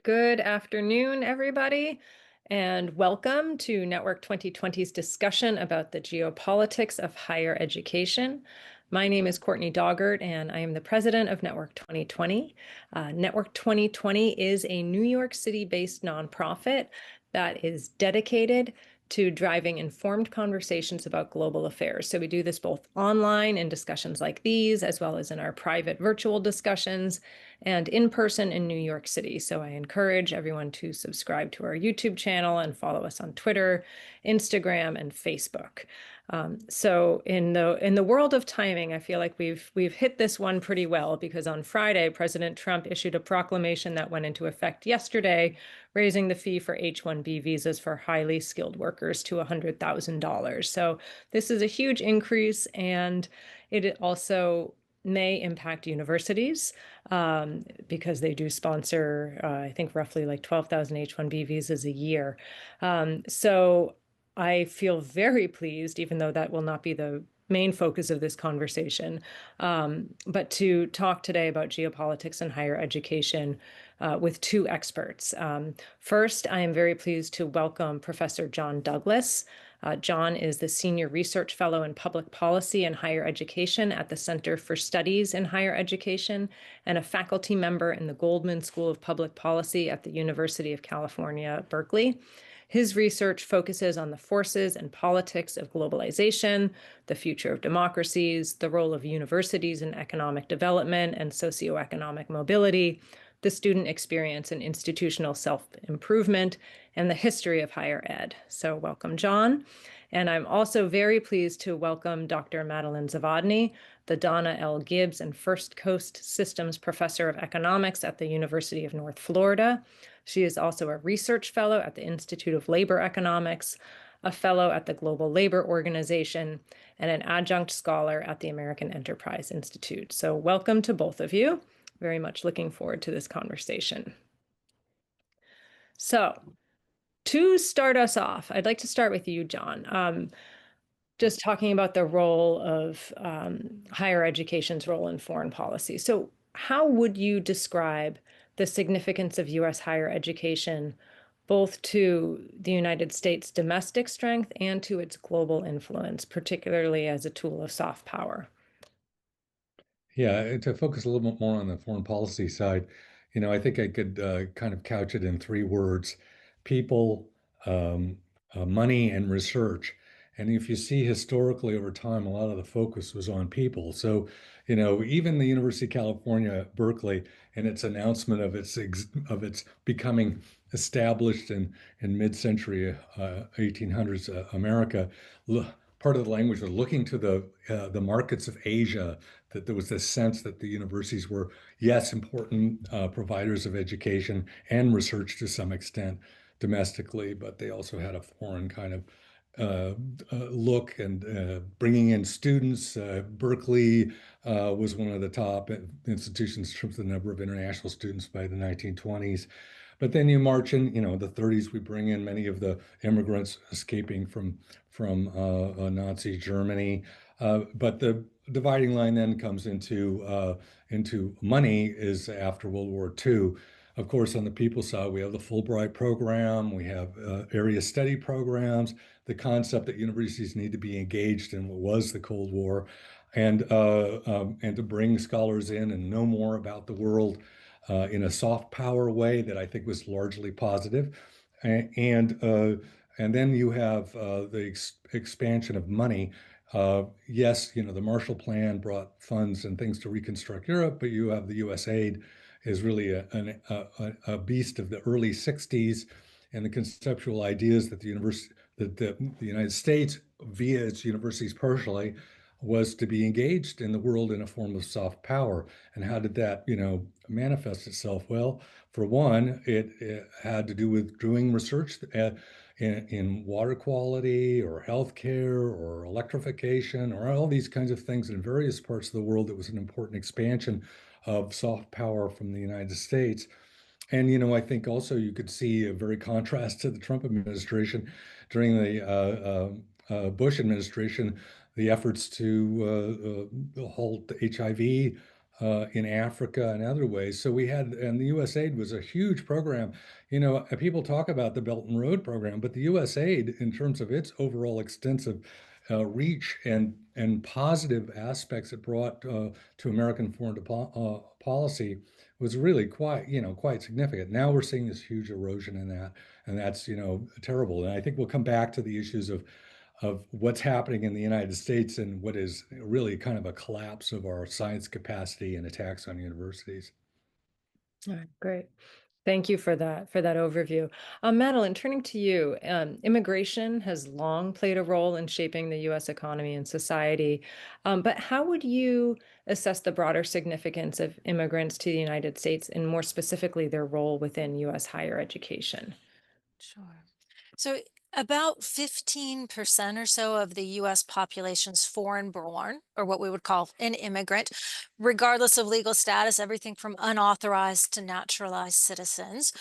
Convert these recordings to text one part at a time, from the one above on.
Good afternoon, everybody, and welcome to Network 2020's discussion about the geopolitics of higher education. My name is Courtney Doggart, and I am the president of Network 2020. Network 2020 is a New York City-based nonprofit that is dedicated to driving informed conversations about global affairs. So we do this both online in discussions like these, as well as in our private virtual discussions and in person in New York City. So I encourage everyone to subscribe to our YouTube channel and follow us on Twitter, Instagram, and Facebook. So in the world of timing, I feel like we've hit this one pretty well, because on Friday, President Trump issued a proclamation that went into effect yesterday, raising the fee for H-1B visas for highly skilled workers to $100,000. So this is a huge increase, and it also may impact universities because they do sponsor, I think, roughly like 12,000 H-1B visas a year. So I feel very pleased, even though that will not be the main focus of this conversation, but to talk today about geopolitics and higher education with two experts. First, I am very pleased to welcome Professor John Douglas. John is the Senior Research Fellow in Public Policy and Higher Education at the Center for Studies in Higher Education and a faculty member in the Goldman School of Public Policy at the University of California, Berkeley. His research focuses on the forces and politics of globalization, the future of democracies, the role of universities in economic development and socioeconomic mobility, the student experience and institutional self-improvement, and the history of higher ed. So welcome, John. And I'm also very pleased to welcome Dr. Madeline Zavodny, the Donna L. Gibbs and First Coast Systems Professor of Economics at the University of North Florida. She is also a research fellow at the Institute of Labor Economics, a fellow at the Global Labor Organization, and an adjunct scholar at the American Enterprise Institute. So welcome to both of you. Very much looking forward to this conversation. So to start us off, I'd like to start with you, John. Just talking about the role of higher education's role in foreign policy. So how would you describe the significance of U.S. higher education, both to the United States' domestic strength and to its global influence, particularly as a tool of soft power? Yeah, to focus a little bit more on the foreign policy side, I think I could kind of couch it in three words: people, money, and research. And if you see historically over time, a lot of the focus was on people. So, even the University of California, Berkeley, in its announcement of its becoming established in mid-century 1800s America, part of the language was looking to the markets of Asia, that there was this sense that the universities were, yes, important providers of education and research to some extent domestically, but they also had a foreign kind of look and bringing in students. Berkeley was one of the top institutions in terms of the number of international students by the 1920s. But then you march in, the 30s, we bring in many of the immigrants escaping from Nazi Germany. But the dividing line then comes into money is after World War II. Of course, on the people side, we have the Fulbright program, we have area study programs, the concept that universities need to be engaged in what was the Cold War, and to bring scholars in and know more about the world in a soft power way that I think was largely positive. And and then you have the expansion of money. Yes, the Marshall Plan brought funds and things to reconstruct Europe, but you have the U.S. aid is really a beast of the early 60s, and the conceptual ideas that the United States, via its universities partially, was to be engaged in the world in a form of soft power. And how did that, manifest itself? Well, for one, it had to do with doing research in water quality or healthcare or electrification or all these kinds of things in various parts of the world. That was an important expansion of soft power from the United States. And, I think also you could see a very contrast to the Trump administration during the Bush administration, the efforts to halt HIV in Africa and other ways. So we had, and the USAID was a huge program. People talk about the Belt and Road program, but the USAID, in terms of its overall extensive reach and positive aspects it brought to American foreign policy, was really quite significant. Now we're seeing this huge erosion in that, and that's terrible. And I think we'll come back to the issues of what's happening in the United States and what is really kind of a collapse of our science capacity and attacks on universities. All right, great. Thank you for that overview. Madeline, turning to you, immigration has long played a role in shaping the U.S. economy and society. But how would you assess the broader significance of immigrants to the United States and more specifically their role within U.S. higher education? Sure. So about 15% or so of the US population's foreign born, or what we would call an immigrant, regardless of legal status, everything from unauthorized to naturalized citizens.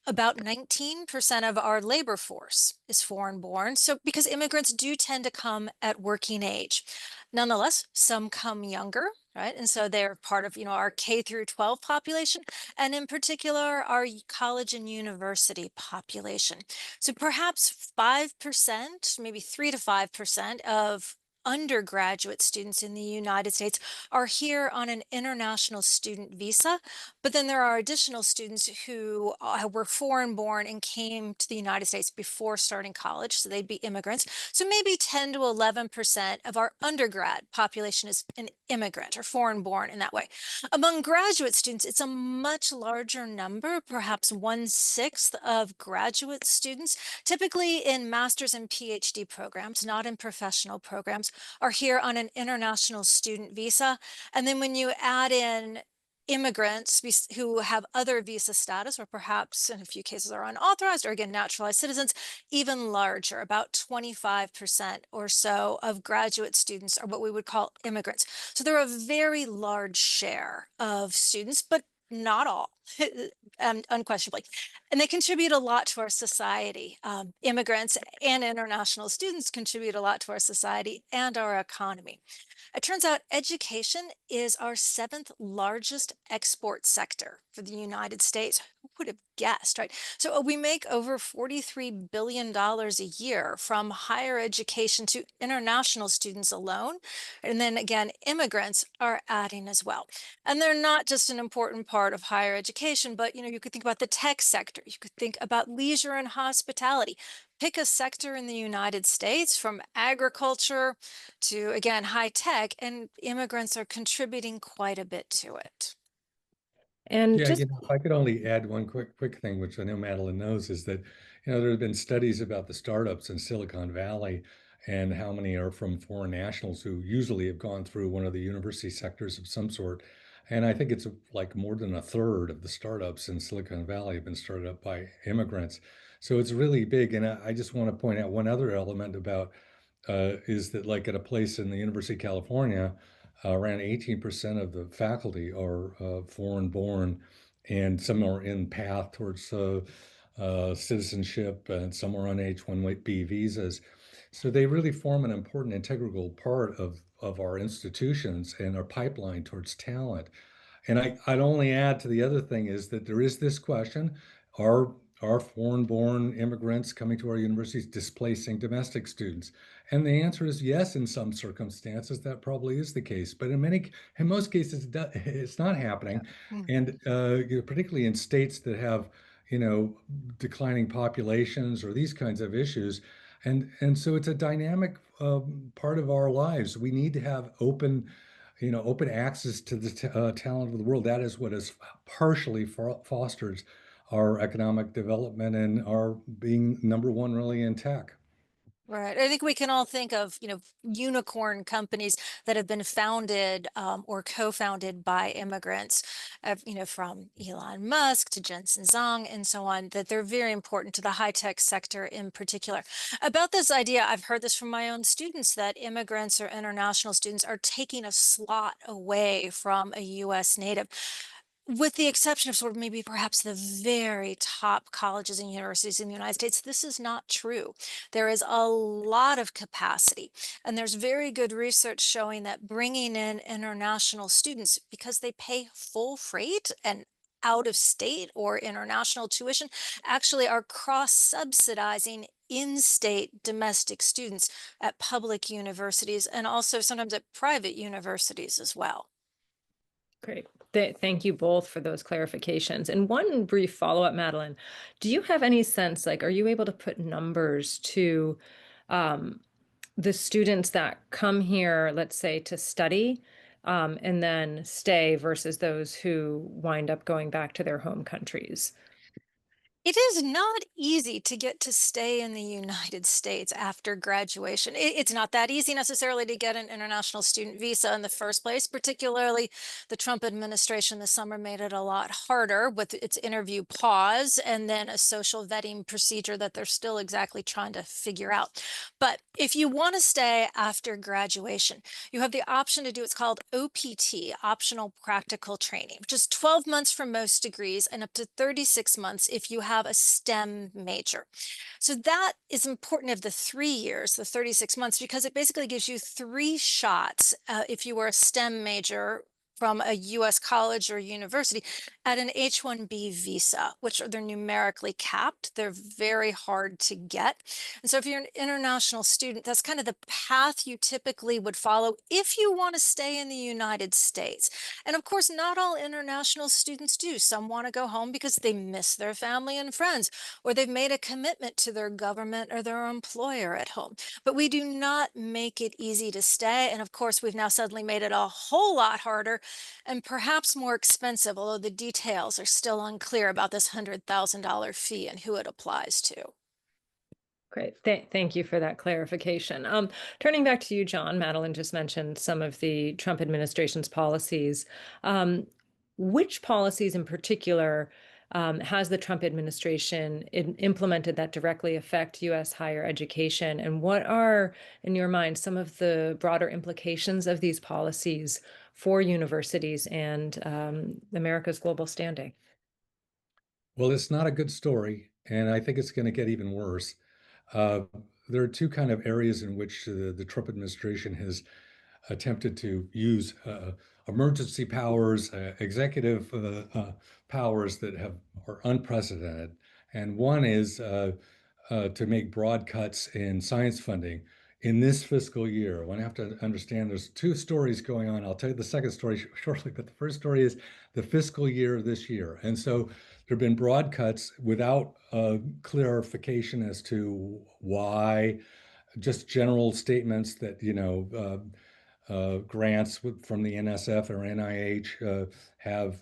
About 19% of our labor force is foreign born. So because immigrants do tend to come at working age. Nonetheless, some come younger, right? And so they're part of, our K through 12 population, and in particular, our college and university population. So perhaps 5%, maybe 3 to 5% of undergraduate students in the United States are here on an international student visa. But then there are additional students who were foreign born and came to the United States before starting college. So they'd be immigrants. So maybe 10 to 11% of our undergrad population is an immigrant or foreign born in that way. Among graduate students, it's a much larger number, perhaps 1/6 of graduate students, typically in master's and PhD programs, not in professional programs, are here on an international student visa. And then when you add in immigrants who have other visa status, or perhaps in a few cases are unauthorized, or again, naturalized citizens, even larger, about 25% or so of graduate students are what we would call immigrants. So they're a very large share of students, but not all, unquestionably. And they contribute a lot to our society. Immigrants and international students contribute a lot to our society and our economy. It turns out education is our seventh largest export sector for the United States. Who would have guessed, right? So we make over $43 billion a year from higher education to international students alone. And then again, immigrants are adding as well. And they're not just an important part of higher education, but you could think about the tech sector. You could think about leisure and hospitality. Pick a sector in the United States, from agriculture to, again, high tech, and immigrants are contributing quite a bit to it. And Yeah, just if I could only add one quick thing, which I know Madeline knows, is that, there have been studies about the startups in Silicon Valley and how many are from foreign nationals who usually have gone through one of the university sectors of some sort. And I think it's like more than a third of the startups in Silicon Valley have been started up by immigrants. So it's really big. And I just want to point out one other element about is that, like, at a place in the University of California, around 18% of the faculty are foreign born, and some are in path towards citizenship, and some are on H-1B visas. So they really form an important integral part of our institutions and our pipeline towards talent. And I'd only add to the other thing is that there is this question, are foreign-born immigrants coming to our universities displacing domestic students? And the answer is yes, in some circumstances, that probably is the case. But in most cases, it's not Yeah. happening. Mhm. And particularly in states that have, declining populations or these kinds of issues. And so it's a dynamic part of our lives. We need to have open access to the talent of the world. That is what has partially fostered our economic development and our being number one really in tech. Right. I think we can all think of, unicorn companies that have been founded or co-founded by immigrants, from Elon Musk to Jensen Zhang and so on, that they're very important to the high-tech sector in particular. About this idea, I've heard this from my own students, that immigrants or international students are taking a slot away from a US native. With the exception of sort of maybe perhaps the very top colleges and universities in the United States, this is not true. There is a lot of capacity, and there's very good research showing that bringing in international students, because they pay full freight and out of state or international tuition, actually are cross subsidizing in-state domestic students at public universities and also sometimes at private universities as well. Great. Thank you both for those clarifications. And one brief follow-up, Madeline, do you have any sense, like, are you able to put numbers to um, the students that come here, let's say, to study and then stay versus those who wind up going back to their home countries? It is not easy to get to stay in the United States after graduation. It's not that easy necessarily to get an international student visa in the first place, particularly the Trump administration this summer made it a lot harder with its interview pause and then a social vetting procedure that they're still exactly trying to figure out. But if you want to stay after graduation, you have the option to do what's called OPT, optional practical training, which is 12 months for most degrees and up to 36 months if you have a STEM major. So that is important of the 3 years, the 36 months, because it basically gives you three shots if you were a STEM major from a US college or university at an H-1B visa, which they're numerically capped. They're very hard to get. And so if you're an international student, that's kind of the path you typically would follow if you want to stay in the United States. And of course, not all international students do. Some want to go home because they miss their family and friends, or they've made a commitment to their government or their employer at home. But we do not make it easy to stay. And of course, we've now suddenly made it a whole lot harder and perhaps more expensive, although the details are still unclear about this $100,000 fee and who it applies to. Great. Thank you for that clarification. Turning back to you, John, Madeline just mentioned some of the Trump administration's policies. Um, which policies in particular has the Trump administration implemented that directly affect U.S. higher education? And what are, in your mind, some of the broader implications of these policies for universities and America's global standing? Well, it's not a good story, and I think it's going to get even worse. Uh, there are two kind of areas in which the Trump administration has attempted to use emergency powers, executive powers that are unprecedented. And one is to make broad cuts in science funding in this fiscal year. One have to understand there's two stories going on. I'll tell you the second story shortly, but the first story is the fiscal year of this year. And so there have been broad cuts without clarification as to why, just general statements that, grants from the NSF or NIH have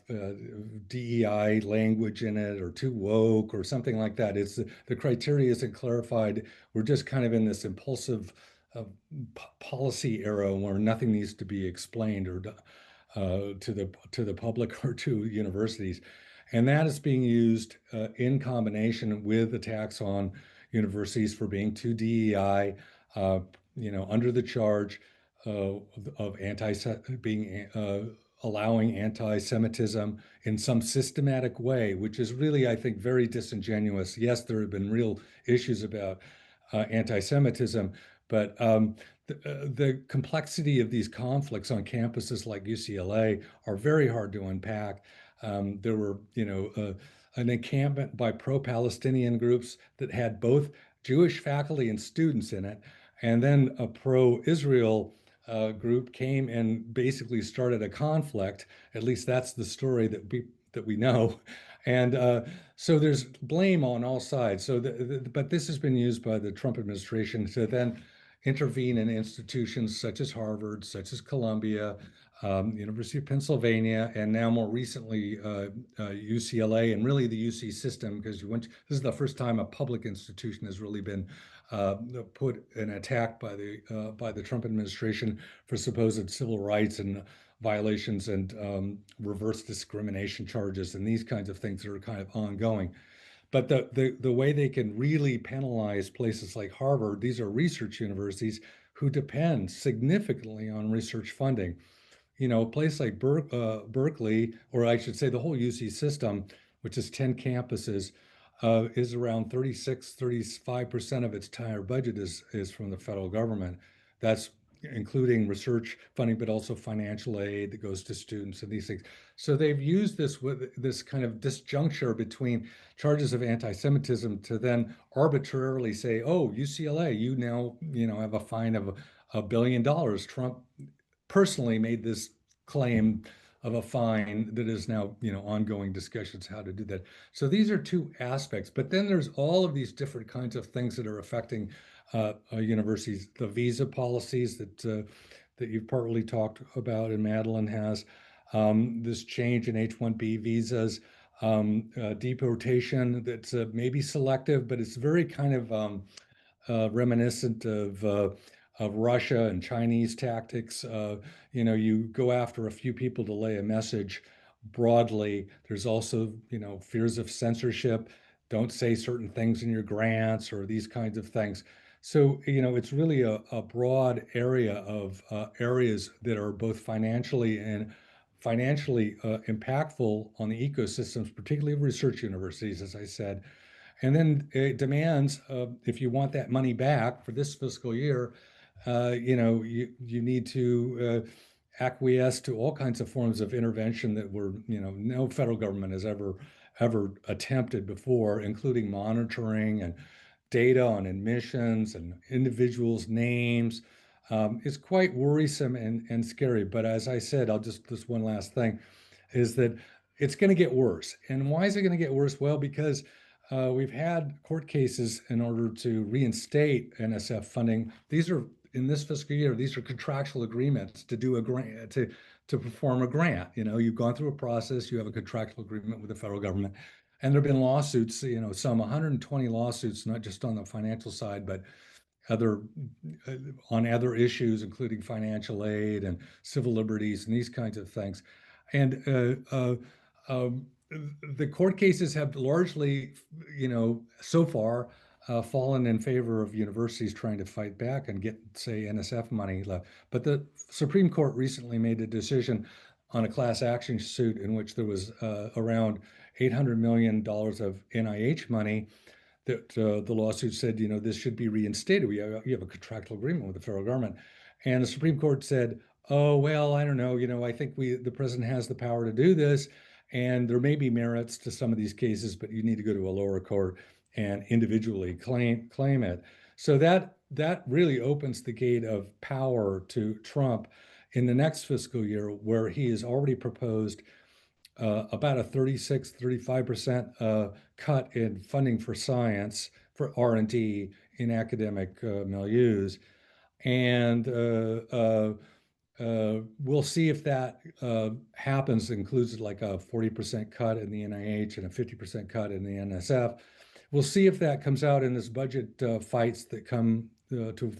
DEI language in it or too woke or something like that. It's the criteria isn't clarified. We're just kind of in this impulsive uh, policy era where nothing needs to be explained or to the public or to universities, and that is being used in combination with attacks on universities for being too DEI, under the charge of being allowing anti-Semitism in some systematic way, which is really, I think, very disingenuous. Yes, there have been real issues about anti-Semitism, but the complexity of these conflicts on campuses like UCLA are very hard to unpack. There were, an encampment by pro-Palestinian groups that had both Jewish faculty and students in it, and then a pro-Israel group came and basically started a conflict. At least that's the story that we know. And so there's blame on all sides. But this has been used by the Trump administration to then intervene in institutions such as Harvard, such as Columbia, University of Pennsylvania, and now more recently UCLA, and really the UC system, because this is the first time a public institution has really been put and attacked by the Trump administration for supposed civil rights and violations and reverse discrimination charges and these kinds of things that are kind of ongoing. But the way they can really penalize places like Harvard, these are research universities who depend significantly on research funding. a place like Berkeley, or I should say the whole UC system, which is 10 campuses, is around 35% of its entire budget is from the federal government. That's including research funding, but also financial aid that goes to students and these things. So they've used this kind of disjuncture between charges of anti-Semitism to then arbitrarily say, "Oh, UCLA, you now have a fine of $1 billion." Trump personally made this claim of a fine that is now, ongoing discussions how to do that. So these are two aspects, but then there's all of these different kinds of things that are affecting universities. The visa policies that you've partly talked about, and Madeline has this change in H-1B visas, deportation that's maybe selective, but it's very kind of reminiscent of Russia and Chinese tactics. You go after a few people to lay a message broadly. There's also, fears of censorship. Don't say certain things in your grants or these kinds of things. So, it's really a broad area of areas that are both financially impactful on the ecosystems, particularly of research universities, as I said. And then it demands, if you want that money back for this fiscal year, you need to acquiesce to all kinds of forms of intervention that no federal government has ever attempted before, including monitoring and data on admissions and individuals' names. It's quite worrisome and scary. But as I said, this one last thing is that it's going to get worse. And why is it going to get worse? Well, because we've had court cases in order to reinstate NSF funding. These are in this fiscal year. These are contractual agreements to do a grant to perform a grant. You've gone through a process. You have a contractual agreement with the federal government, and there have been lawsuits. Some 120 lawsuits, not just on the financial side, but other on other issues, including financial aid and civil liberties and these kinds of things. And the court cases have largely, so far fallen in favor of universities trying to fight back and get, say, NSF money left. But the Supreme Court recently made a decision on a class action suit in which there was around $800 million of NIH money that the lawsuit said, this should be reinstated. You have a contractual agreement with the federal government. And the Supreme Court said, oh, well, I don't know. I think the president has the power to do this. And there may be merits to some of these cases, but you need to go to a lower court and individually claim it. So that really opens the gate of power to Trump in the next fiscal year, where he has already proposed about a 35% cut in funding for science, for R&D in academic milieus. And we'll see if that happens, includes like a 40% cut in the NIH and a 50% cut in the NSF. We'll see if that comes out in this budget fights that come to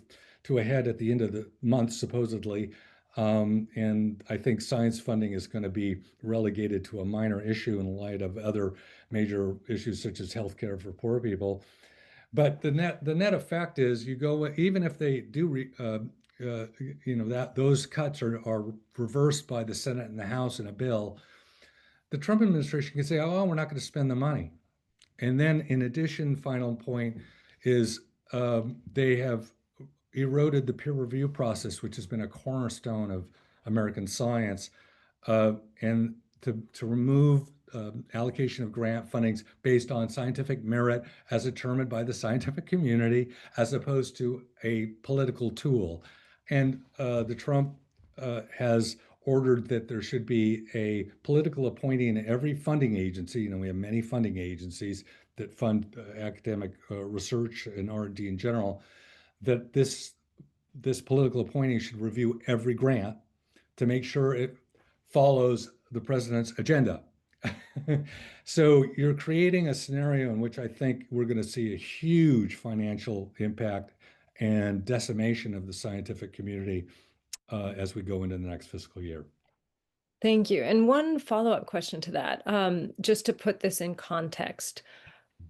a head at the end of the month, supposedly. And I think science funding is going to be relegated to a minor issue in light of other major issues such as healthcare for poor people. But the net effect is, you go, even if they do that those cuts are reversed by the Senate and the House in a bill, the Trump administration can say, oh, we're not going to spend the money. And then in addition, final point is they have eroded the peer review process, which has been a cornerstone of American science, and to remove allocation of grant fundings based on scientific merit as determined by the scientific community, as opposed to a political tool. And the Trump has ordered that there should be a political appointee in every funding agency. We have many funding agencies that fund academic research and R&D in general, that this political appointee should review every grant to make sure it follows the president's agenda. So you're creating a scenario in which I think we're going to see a huge financial impact and decimation of the scientific community as we go into the next fiscal year. Thank you. And one follow-up question to that, just to put this in context.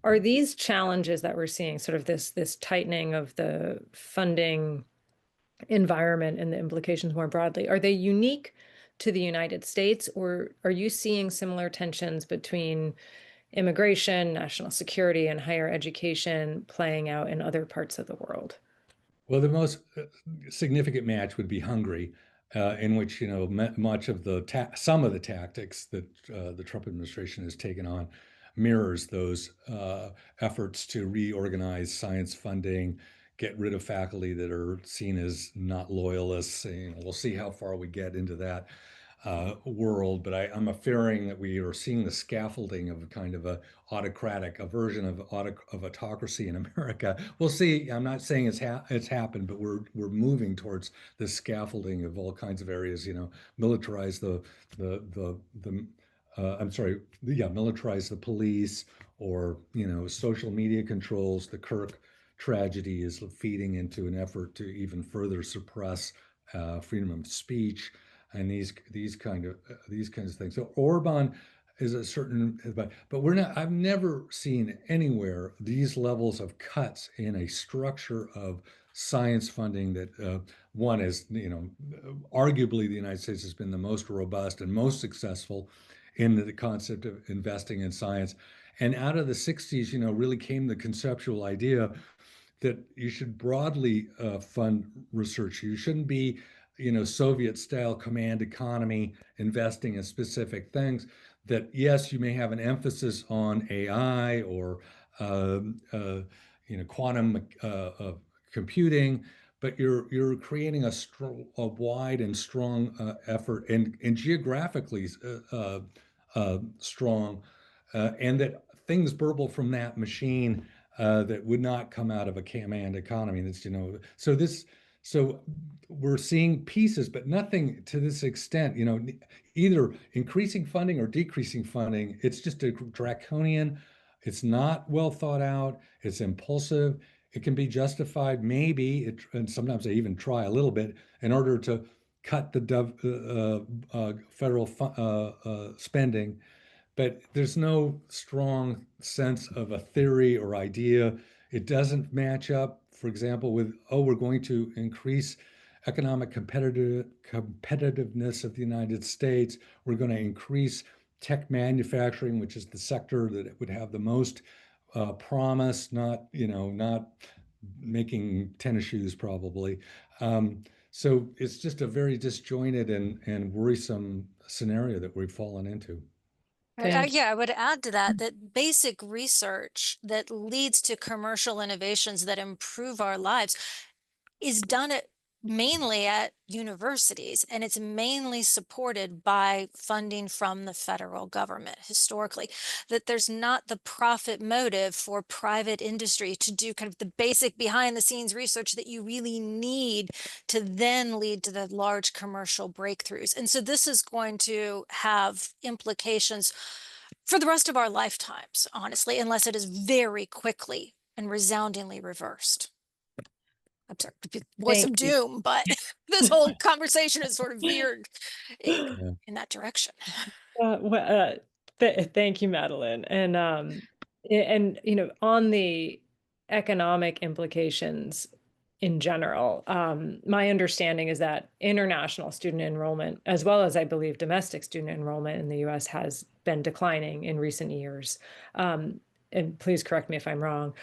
Are these challenges that we're seeing, sort of this tightening of the funding environment and the implications more broadly, are they unique to the United States, or are you seeing similar tensions between immigration, national security, and higher education playing out in other parts of the world? Well, the most significant match would be Hungary, in which much of some of the tactics that the Trump administration has taken on mirrors those efforts to reorganize science funding, get rid of faculty that are seen as not loyalists. We'll see how far we get into that world, but I'm fearing that we are seeing the scaffolding of a kind of a version of autocracy in America. We'll see. I'm not saying it's happened, but we're moving towards this scaffolding of all kinds of areas. Militarize the I'm sorry, yeah, militarize the police, or social media controls. The Kirk tragedy is feeding into an effort to even further suppress freedom of speech and these kinds of things. So Orban is a certain, but we're not. I've never seen anywhere these levels of cuts in a structure of science funding that one is, arguably the United States has been the most robust and most successful in the concept of investing in science. And out of the 60s, really came the conceptual idea that you should broadly fund research. You shouldn't be, Soviet style command economy investing in specific things. That yes, you may have an emphasis on AI or quantum computing, but you're creating a wide and strong effort, and geographically strong, and that things burble from that machine that would not come out of a command economy. That's so we're seeing pieces, but nothing to this extent. Either increasing funding or decreasing funding. It's just a draconian. It's not well thought out. It's impulsive. It can be justified, maybe, and sometimes they even try a little bit in order to cut the federal spending, but there's no strong sense of a theory or idea. It doesn't match up, for example, with, oh, we're going to increase economic competitiveness of the United States. We're going to increase tech manufacturing, which is the sector that it would have the most promise, not making tennis shoes probably. So it's just a very disjointed and worrisome scenario that we've fallen into. Thank you. Yeah, I would add to that that basic research that leads to commercial innovations that improve our lives is done mainly at universities, and it's mainly supported by funding from the federal government historically. That there's not the profit motive for private industry to do kind of the basic behind the scenes research that you really need to then lead to the large commercial breakthroughs. And so this is going to have implications for the rest of our lifetimes, honestly, unless it is very quickly and resoundingly reversed. I'm sorry, voice Thank of you. doom, but this whole conversation has sort of veered Yeah. in that direction. Well, thank you, Madeline. And on the economic implications in general, my understanding is that international student enrollment, as well as I believe domestic student enrollment in the U.S., has been declining in recent years. And please correct me if I'm wrong.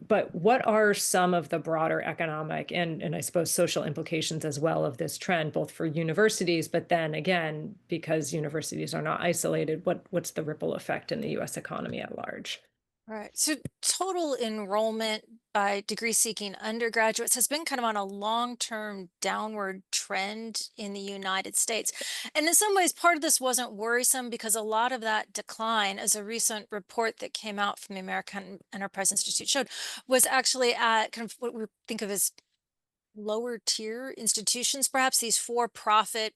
But what are some of the broader economic and I suppose social implications as well of this trend, both for universities, but then again, because universities are not isolated, what's the ripple effect in the US economy at large? Right. So total enrollment by degree seeking undergraduates has been kind of on a long-term downward trend in the United States. And in some ways, part of this wasn't worrisome because a lot of that decline, as a recent report that came out from the American Enterprise Institute showed, was actually at kind of what we think of as lower tier institutions, perhaps these for-profit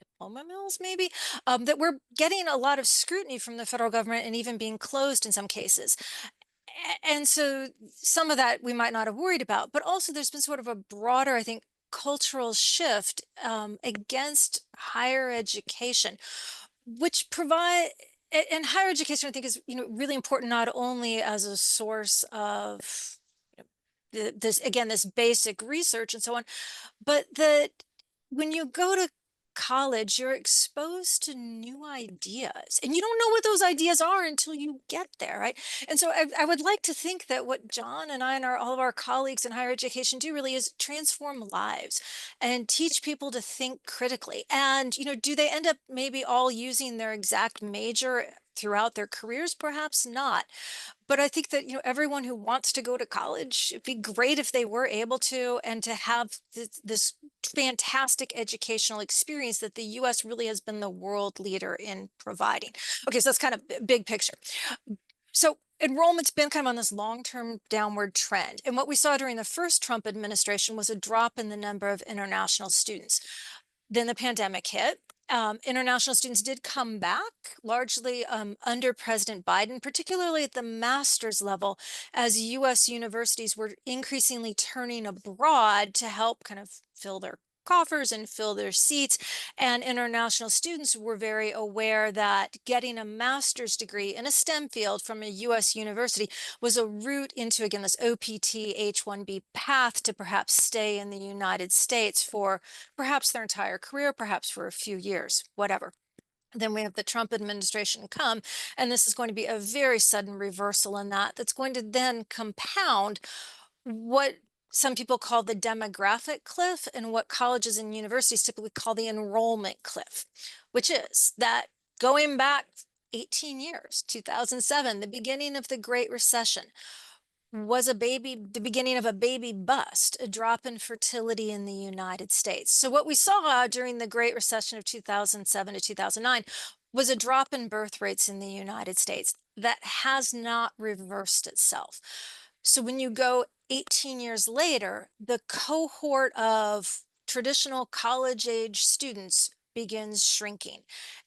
diploma mills, maybe, that were getting a lot of scrutiny from the federal government and even being closed in some cases. And so some of that we might not have worried about, but also there's been sort of a broader, I think, cultural shift against higher education, which provide and higher education, I think, is really important not only as a source of this again this basic research and so on, but that when you go to college, you're exposed to new ideas, and you don't know what those ideas are until you get there, right? And so I would like to think that what John and I and all of our colleagues in higher education do really is transform lives and teach people to think critically. And, do they end up maybe all using their exact major throughout their careers? Perhaps not. But I think that, everyone who wants to go to college, it'd be great if they were able to, and to have this fantastic educational experience that the US really has been the world leader in providing. Okay, so that's kind of big picture. So enrollment's been kind of on this long-term downward trend. And what we saw during the first Trump administration was a drop in the number of international students. Then the pandemic hit. International students did come back largely under President Biden, particularly at the master's level, as US universities were increasingly turning abroad to help kind of fill their coffers and fill their seats. And international students were very aware that getting a master's degree in a STEM field from a US university was a route into, again, this OPT H-1B path to perhaps stay in the United States for perhaps their entire career, perhaps for a few years, whatever. Then we have the Trump administration come, and this is going to be a very sudden reversal in that. That's going to then compound what some people call the demographic cliff and what colleges and universities typically call the enrollment cliff, which is that going back 18 years, 2007, the beginning of the Great Recession, was the beginning of a baby bust, a drop in fertility in the United States. So what we saw during the Great Recession of 2007 to 2009 was a drop in birth rates in the United States that has not reversed itself. So when you go 18 years later, the cohort of traditional college age students begins shrinking.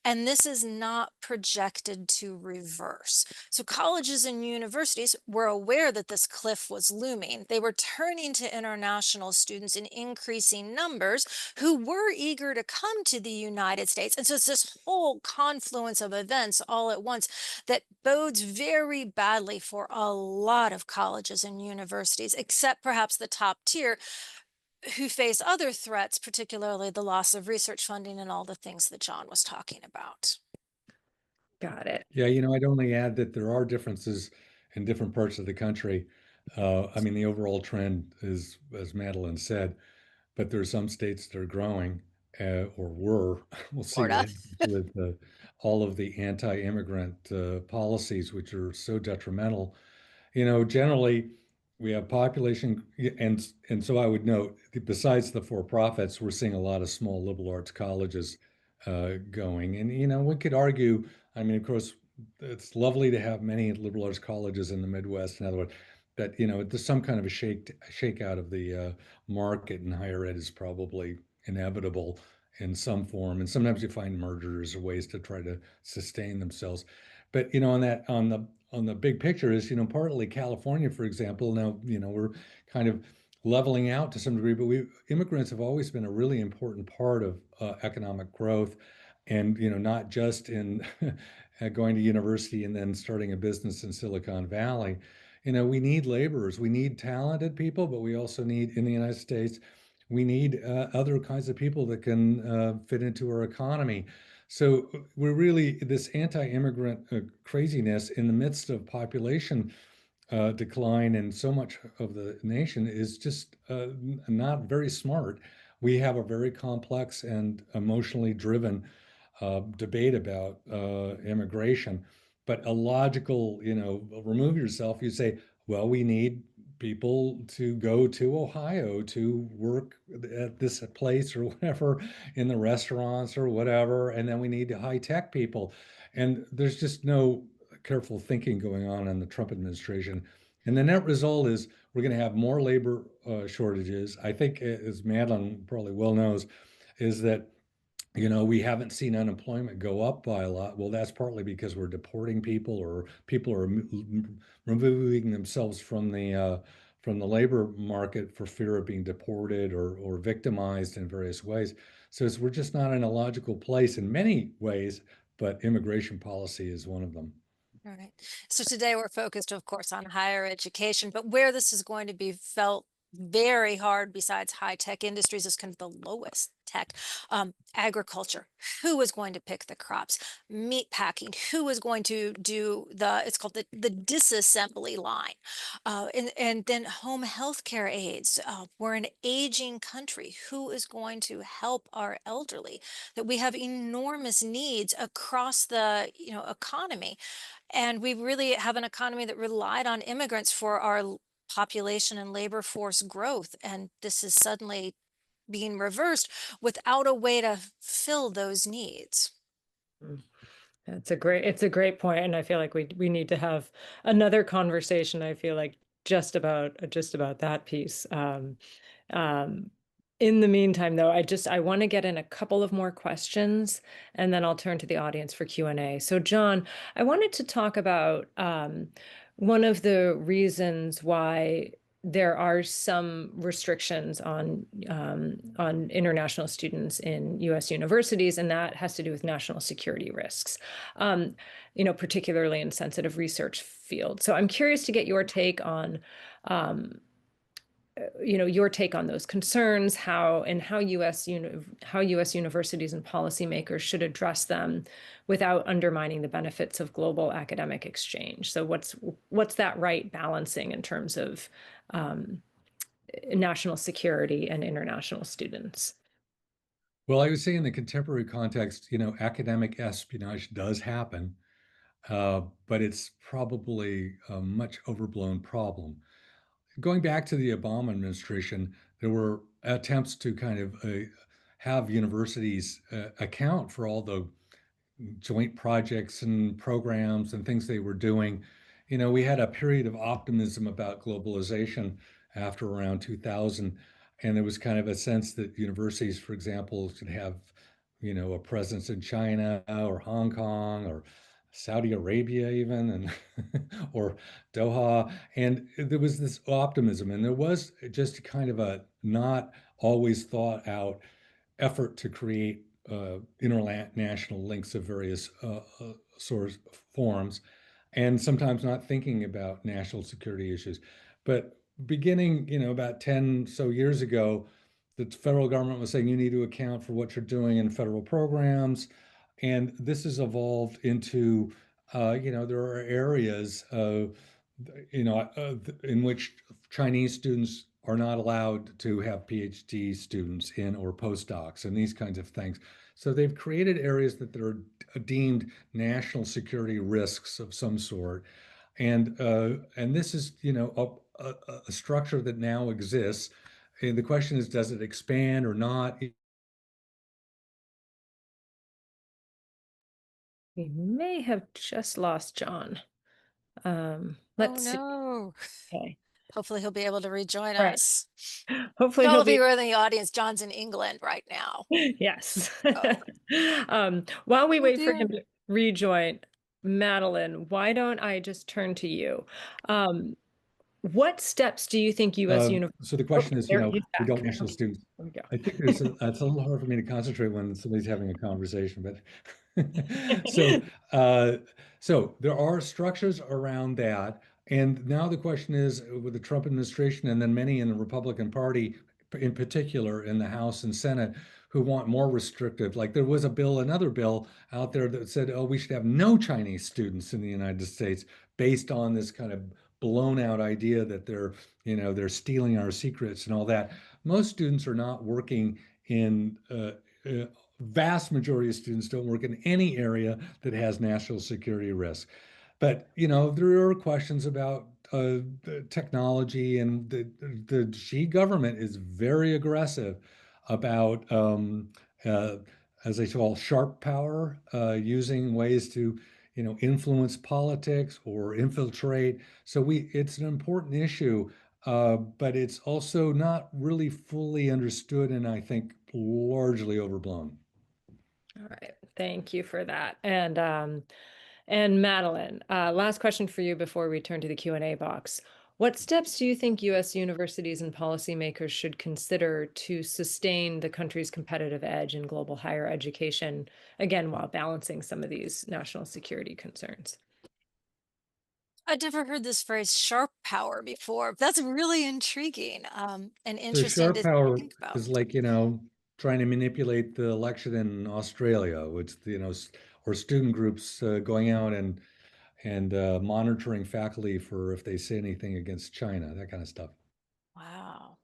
And this is not projected to reverse. So colleges and universities were aware that this cliff was looming. They were turning to international students in increasing numbers who were eager to come to the United States. And so it's this whole confluence of events all at once that bodes very badly for a lot of colleges and universities, except perhaps the top tier, who face other threats, particularly the loss of research funding and all the things that John was talking about. Got it. Yeah, I'd only add that there are differences in different parts of the country. I mean, the overall trend is, as Madeline said, but there are some states that are growing, or were. We'll see what Florida. happens with all of the anti-immigrant policies, which are so detrimental. Generally we have population, and so I would note, besides the for-profits, we're seeing a lot of small liberal arts colleges going. And we could argue, I mean, of course, it's lovely to have many liberal arts colleges in the Midwest, in other words, that there's some kind of a shakeout of the market in higher ed is probably inevitable in some form. And sometimes you find mergers or ways to try to sustain themselves. But on the big picture is, partly California, for example. Now, we're kind of leveling out to some degree, but immigrants have always been a really important part of economic growth, and not just in going to university and then starting a business in Silicon Valley. We need laborers, we need talented people, but we also need, in the United States, we need other kinds of people that can fit into our economy. So we're really this anti-immigrant craziness in the midst of population decline, and so much of the nation is just not very smart. We have a very complex and emotionally driven debate about immigration, but a logical, remove yourself, you say, well, we need people to go to Ohio to work at this place or whatever, in the restaurants or whatever, and then we need high tech people. And there's just no careful thinking going on in the Trump administration. And the net result is we're going to have more labor shortages. I think, as Madeline probably well knows, is that we haven't seen unemployment go up by a lot. Well, that's partly because we're deporting people, or people are removing themselves from the labor market for fear of being deported or victimized in various ways. So we're just not in a logical place in many ways, but immigration policy is one of them. All right. So today we're focused, of course, on higher education, but where this is going to be felt very hard besides high tech industries is kind of the lowest tech. Agriculture, who is going to pick the crops? Meat packing, who is going to do it's called the disassembly line. And then home health care aides. We're an aging country. Who is going to help our elderly? That we have enormous needs across the economy, and we really have an economy that relied on immigrants for our population and labor force growth. And this is suddenly being reversed without a way to fill those needs. Mm. It's a great point, and I feel like we need to have another conversation. I feel like just about that piece. Um, in the meantime, though, I want to get in a couple of more questions, and then I'll turn to the audience for Q&A. So, John, I wanted to talk about one of the reasons why there are some restrictions on international students in U.S. universities, and that has to do with national security risks, particularly in sensitive research fields. So I'm curious to get your take on um, your take on those concerns, how U.S. Universities and policymakers should address them without undermining the benefits of global academic exchange. So what's that right balancing in terms of national security and international students? Well, I would say in the contemporary context, academic espionage does happen, but it's probably a much overblown problem. Going back to the Obama administration, there were attempts to kind of have universities account for all the joint projects and programs and things they were doing. We had a period of optimism about globalization after around 2000, and there was kind of a sense that universities, for example, should have, a presence in China or Hong Kong or Saudi Arabia even, and or Doha. And there was this optimism, and there was just kind of a not always thought out effort to create international links of various source forms, and sometimes not thinking about national security issues. But beginning, about 10 so years ago, the federal government was saying you need to account for what you're doing in federal programs. And this has evolved into, there are areas, in which Chinese students are not allowed to have PhD students in or postdocs and these kinds of things. So they've created areas that are deemed national security risks of some sort, and this is a structure that now exists. And the question is, does it expand or not? We may have just lost John. Oh Let's see. no. Okay. Hopefully he'll be able to rejoin All right. us. Hopefully All he'll of you be. are in the audience. John's in England right now. Yes. Oh, While we oh wait for him dear. to rejoin, Madeline, why don't I just turn to you? What steps do you think U.S. universities? So the Oh, question is, there he's back. regarding national Okay, students, there we go. I think it's a little hard for me to concentrate when somebody's having a conversation, but so uh, so there are structures around that, and now the question is with the Trump administration and then many in the Republican Party, in particular in the House and Senate, who want more restrictive. Like there was another bill out there that said, oh, we should have no Chinese students in the United States based on this kind of blown out idea that they're stealing our secrets and all that. Most students are not working in vast majority of students don't work in any area that has national security risk. But there are questions about the technology, and the Xi government is very aggressive about, uh, as they call sharp power, using ways to influence politics or infiltrate. So it's an important issue, but it's also not really fully understood, and I think largely overblown. All right. Thank you for that. And Madeline, last question for you before we turn to the Q&A box. What steps do you think U.S. universities and policymakers should consider to sustain the country's competitive edge in global higher education, again, while balancing some of these national security concerns? I'd never heard this phrase sharp power before. That's really intriguing, and So interesting sharp to power think about. is like, trying to manipulate the election in Australia. It's, or student groups going out and monitoring faculty for if they say anything against China, that kind of stuff. Wow.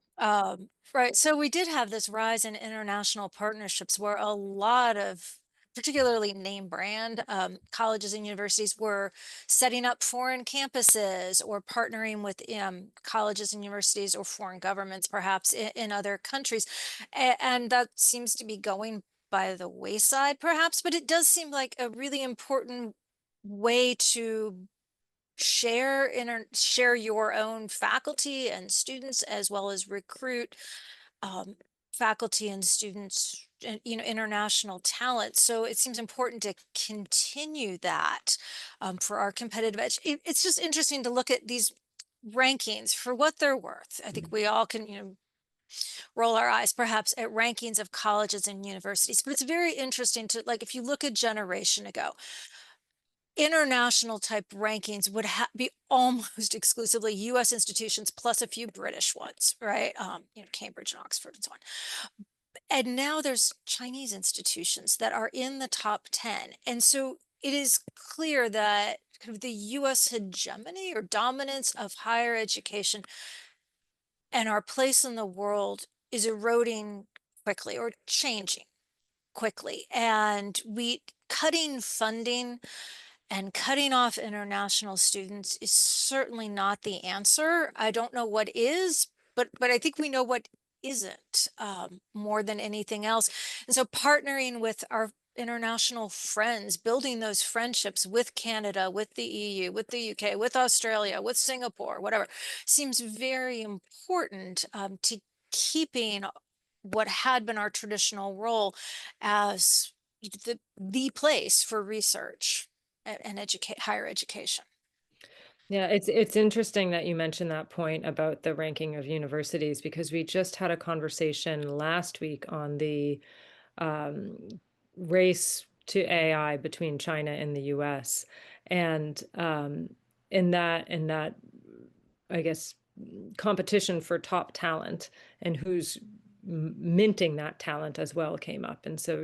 Right. So we did have this rise in international partnerships where a lot of particularly name brand colleges and universities were setting up foreign campuses or partnering with colleges and universities or foreign governments, perhaps in other countries. And that seems to be going by the wayside, perhaps, but it does seem like a really important way to share your own faculty and students as well as recruit um, faculty and students and international talent. So it seems important to continue that for our competitive edge. It's just interesting to look at these rankings for what they're worth. I think we all can roll our eyes perhaps at rankings of colleges and universities, but it's very interesting to, like, if you look a generation ago, international type rankings would be almost exclusively US institutions plus a few British ones, right? Cambridge and Oxford and so on. And now there's Chinese institutions that are in the top 10. And so it is clear that kind of the US hegemony or dominance of higher education and our place in the world is eroding quickly or changing quickly. And we cutting funding and cutting off international students is certainly not the answer. I don't know what is, but I think we know what isn't, more than anything else. And so partnering with our international friends, building those friendships with Canada, with the EU, with the UK, with Australia, with Singapore, whatever, seems very important to keeping what had been our traditional role as the place for research and educate higher education. Yeah, it's interesting that you mentioned that point about the ranking of universities because we just had a conversation last week on the um, race to AI between China and the US. And in that, I guess, competition for top talent and who's minting that talent as well came up. And so,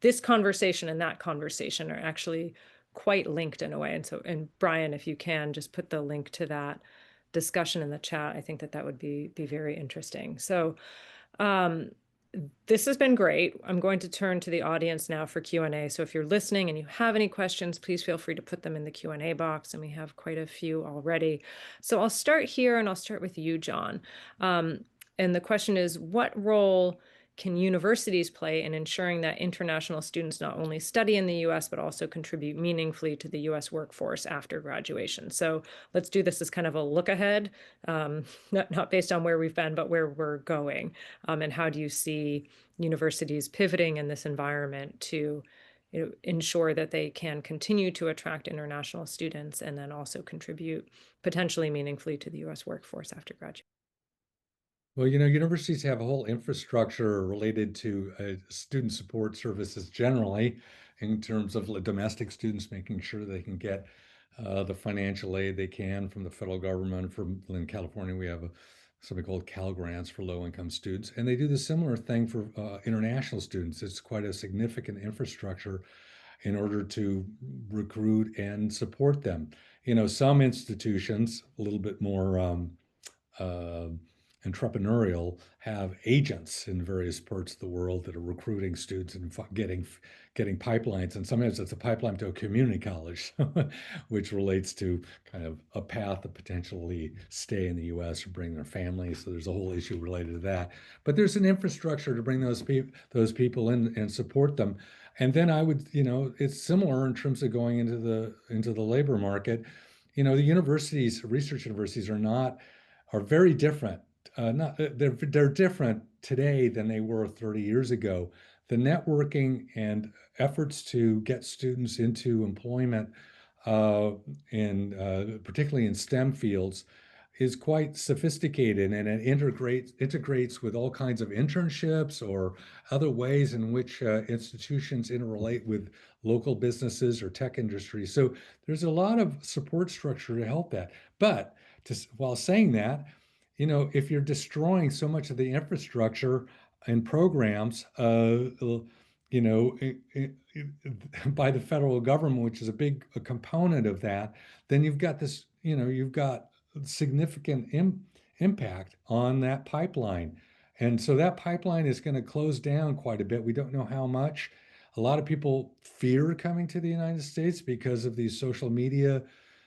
this conversation and that conversation are actually quite linked in a way. And so, and Brian, if you can just put the link to that discussion in the chat, I think that would be very interesting. So, um, this has been great. I'm going to turn to the audience now for Q&A. So if you're listening and you have any questions, please feel free to put them in the Q&A box, and we have quite a few already. So I'll start here, and I'll start with you, John. And the question is, what role can universities play in ensuring that international students not only study in the US, but also contribute meaningfully to the US workforce after graduation? So let's do this as kind of a look ahead, not based on where we've been, but where we're going. And how do you see universities pivoting in this environment to ensure that they can continue to attract international students and then also contribute potentially meaningfully to the US workforce after graduation? Well, universities have a whole infrastructure related to student support services generally, in terms of domestic students, making sure they can get the financial aid they can from the federal government. In California, we have something called Cal Grants for low-income students, and they do the similar thing for international students. It's quite a significant infrastructure in order to recruit and support them. Some institutions, a little bit more uh, entrepreneurial, have agents in various parts of the world that are recruiting students and getting pipelines. And sometimes it's a pipeline to a community college, which relates to kind of a path to potentially stay in the U.S. or bring their families. So there's a whole issue related to that. But there's an infrastructure to bring those people in and support them. And then it's similar in terms of going into the labor market. The universities, research universities, are very different. Not they're different today than they were 30 years ago. The networking and efforts to get students into employment, in particularly in STEM fields, is quite sophisticated, and it integrates with all kinds of internships or other ways in which institutions interrelate with local businesses or tech industries. So there's a lot of support structure to help that. But while saying that, if you're destroying so much of the infrastructure and programs, you know, by the federal government, which is a component of that, then you've got significant impact on that pipeline. And so that pipeline is going to close down quite a bit. We don't know how much. A lot of people fear coming to the United States because of these social media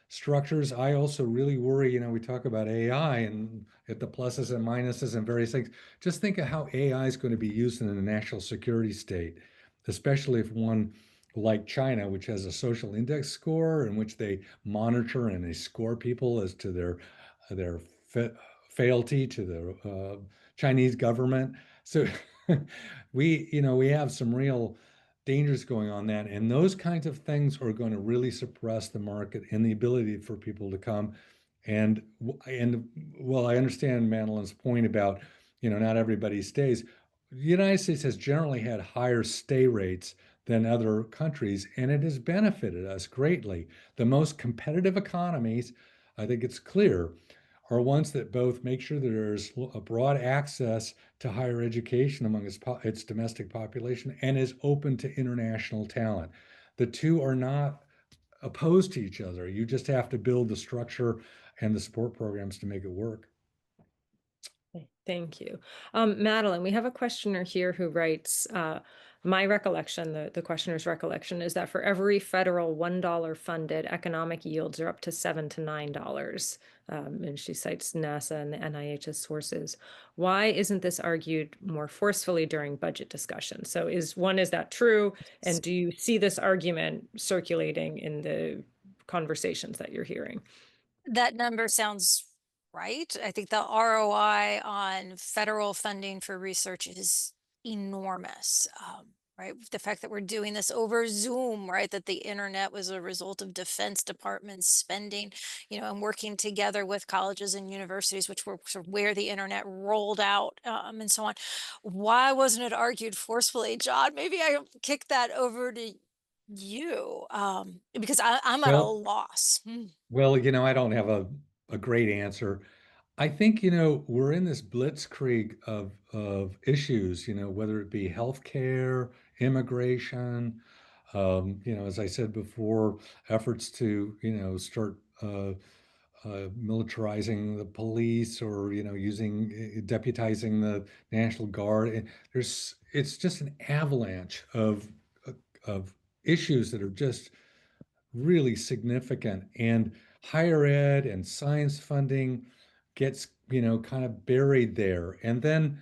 structures. I also really worry, we talk about AI and at the pluses and minuses and various things. Just think of how AI is going to be used in a national security state, especially if one like China, which has a social index score in which they monitor and they score people as to their fealty to the Chinese government. So we have some real dangers going on that, and those kinds of things are going to really suppress the market and the ability for people to come. And well, I understand Madeline's point about not everybody stays. The United States has generally had higher stay rates than other countries, and it has benefited us greatly. The most competitive economies, I think it's clear, are ones that both make sure that there's a broad access to higher education among its domestic population and is open to international talent. The two are not opposed to each other. You just have to build the structure and the support programs to make it work. Thank you. Madeline, we have a questioner here who writes, my recollection, the questioner's recollection, is that for every federal $1 funded, economic yields are up to $7 to $9. And she cites NASA and the NIH as sources. Why isn't this argued more forcefully during budget discussion? So is that true? And do you see this argument circulating in the conversations that you're hearing? That number sounds right. I think the ROI on federal funding for research is enormous. Right? The fact that we're doing this over Zoom, right? That the internet was a result of Defense Department spending, and working together with colleges and universities, which were sort of where the internet rolled out, and so on. Why wasn't it argued forcefully, John? Maybe I kick that over to you, because I'm at a Well, loss. well, I don't have a great answer. I think, we're in this blitzkrieg of issues, whether it be healthcare, immigration, as I said before, efforts to, start militarizing the police or, deputizing the National Guard. And it's just an avalanche of issues that are just really significant. And higher ed and science funding gets, kind of buried there. And then,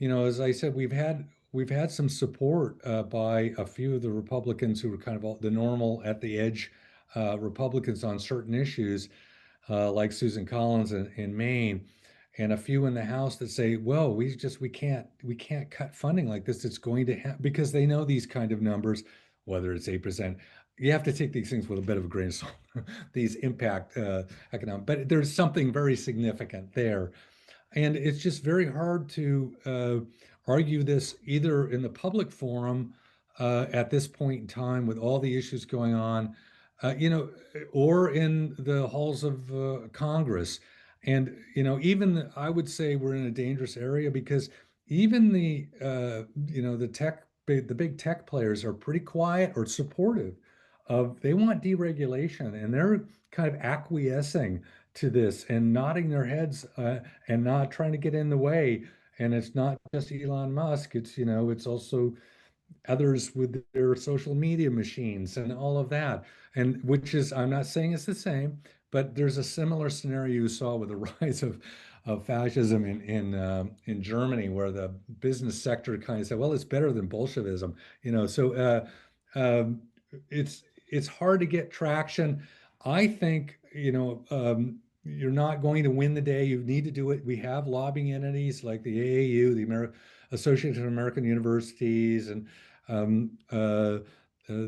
as I said, we've had some support by a few of the Republicans who were kind of the normal at the edge Republicans on certain issues, like Susan Collins in Maine, and a few in the House that say, "Well, we can't cut funding like this. It's going to happen," because they know these kind of numbers, whether it's 8%. You have to take these things with a bit of a grain of salt. These impact economic, but there's something very significant there. And it's just very hard to argue this either in the public forum at this point in time with all the issues going on, or in the halls of Congress. And, even I would say we're in a dangerous area because even the big tech players are pretty quiet or supportive they want deregulation, and they're kind of acquiescing to this and nodding their heads and not trying to get in the way. And it's not just Elon Musk. It's also others with their social media machines and all of that. And which is, I'm not saying it's the same, but there's a similar scenario you saw with the rise of fascism in Germany, where the business sector kind of said, well, it's better than Bolshevism. So it's hard to get traction. I think, you're not going to win the day. You need to do it. We have lobbying entities like the AAU, the Association of American Universities, and um, uh, uh,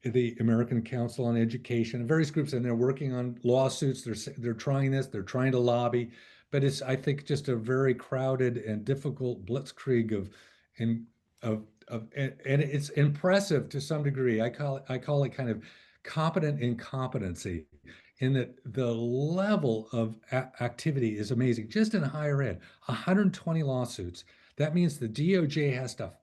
the American Council on Education, and various groups, and they're working on lawsuits. They're trying this. They're trying to lobby, but it's, I think, just a very crowded and difficult blitzkrieg in and it's impressive to some degree. I call it kind of competent incompetency, in that the level of activity is amazing. Just in higher ed, 120 lawsuits. That means the DOJ has to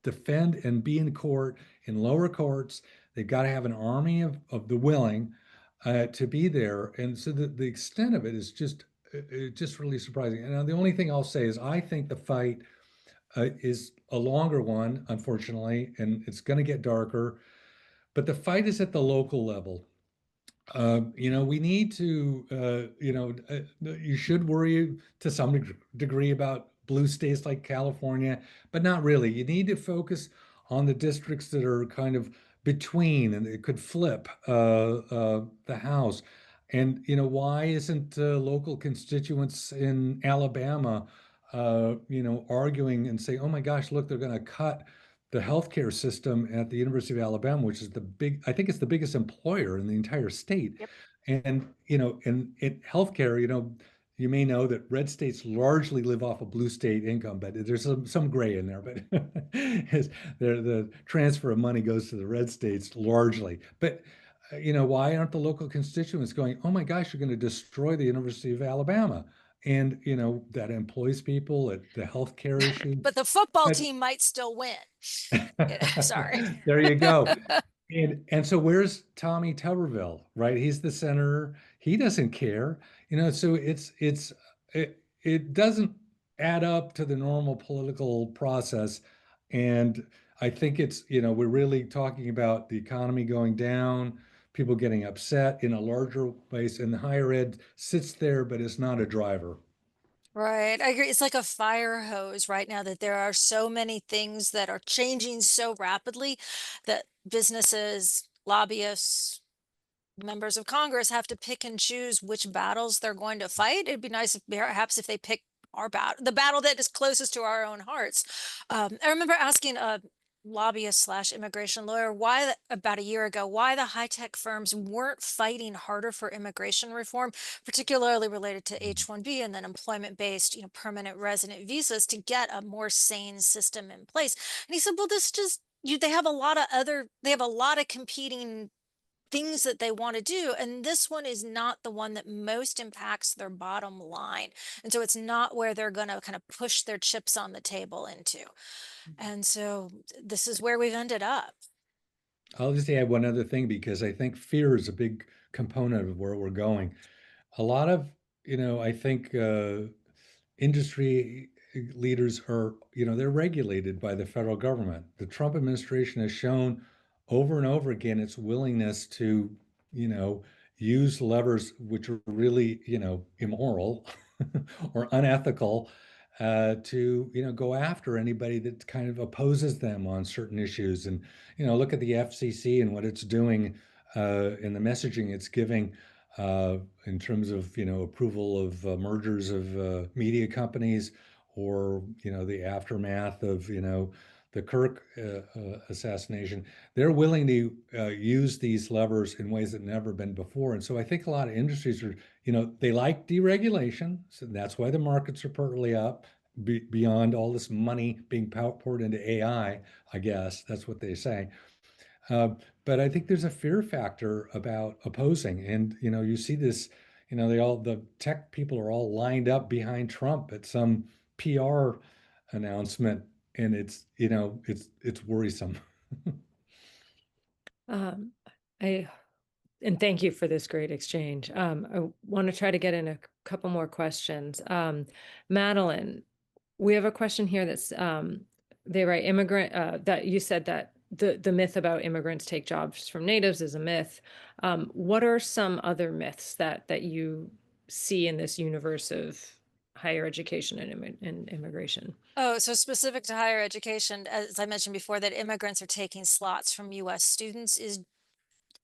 defend and be in court in lower courts. They've got to have an army of the willing to be there. And so the extent of it is just really surprising. And the only thing I'll say is I think the fight is a longer one, unfortunately, and it's going to get darker. But the fight is at the local level. We need to, you should worry to some degree about blue states like California, but not really. You need to focus on the districts that are kind of between, and it could flip the House. And, why isn't local constituents in Alabama, arguing and say, oh my gosh, look, they're going to cut the healthcare system at the University of Alabama, which is I think it's the biggest employer in the entire state. Yep. And, in healthcare, you may know that red states largely live off of blue state income, but there's some gray in there. But the transfer of money goes to the red states largely. But, why aren't the local constituents going, oh my gosh, you're going to destroy the University of Alabama? And, that employs people at the healthcare issue. But the football But team might still win. Sorry. there you go. And so where's Tommy Tuberville, right? He's the senator. He doesn't care, so it doesn't add up to the normal political process. And I think we're really talking about the economy going down, people getting upset in a larger place, and the higher ed sits there, but it's not a driver. Right. I agree. It's like a fire hose right now that there are so many things that are changing so rapidly that businesses, lobbyists, members of Congress have to pick and choose which battles they're going to fight. It'd be nice if perhaps if they pick our battle, the battle that is closest to our own hearts. I remember asking a lobbyist slash immigration lawyer about a year ago why the high tech firms weren't fighting harder for immigration reform, particularly related to H-1B and then employment based, permanent resident visas to get a more sane system in place. And he said, well, this just they have a lot of competing things that they want to do, and this one is not the one that most impacts their bottom line, and so it's not where they're going to kind of push their chips on the table into. And so this is where we've ended up. I'll just add one other thing, because I think fear is a big component of where we're going. A lot of, I think industry leaders are, they're regulated by the federal government. The Trump administration has shown over and over again its willingness to, use levers which are really, immoral or unethical, to go after anybody that kind of opposes them on certain issues. And look at the FCC and what it's doing, in the messaging it's giving, in terms of approval of mergers of media companies, or the aftermath of the Kirk assassination. They're willing to use these levers in ways that never been before. And so I think a lot of industries are, they like deregulation, so that's why the markets are partly up, beyond all this money being poured into AI. I guess that's what they say. Uh, but I think there's a fear factor about opposing, and you see this. The tech people are all lined up behind Trump at some PR announcement, and it's worrisome. Um, I and thank you for this great exchange. I want to try to get in a couple more questions. Madeline, we have a question here that's they write immigrant that you said that the myth about immigrants take jobs from natives is a myth. What are some other myths that you see in this universe of higher education and immigration? Oh, so specific to higher education, as I mentioned before, that immigrants are taking slots from US students is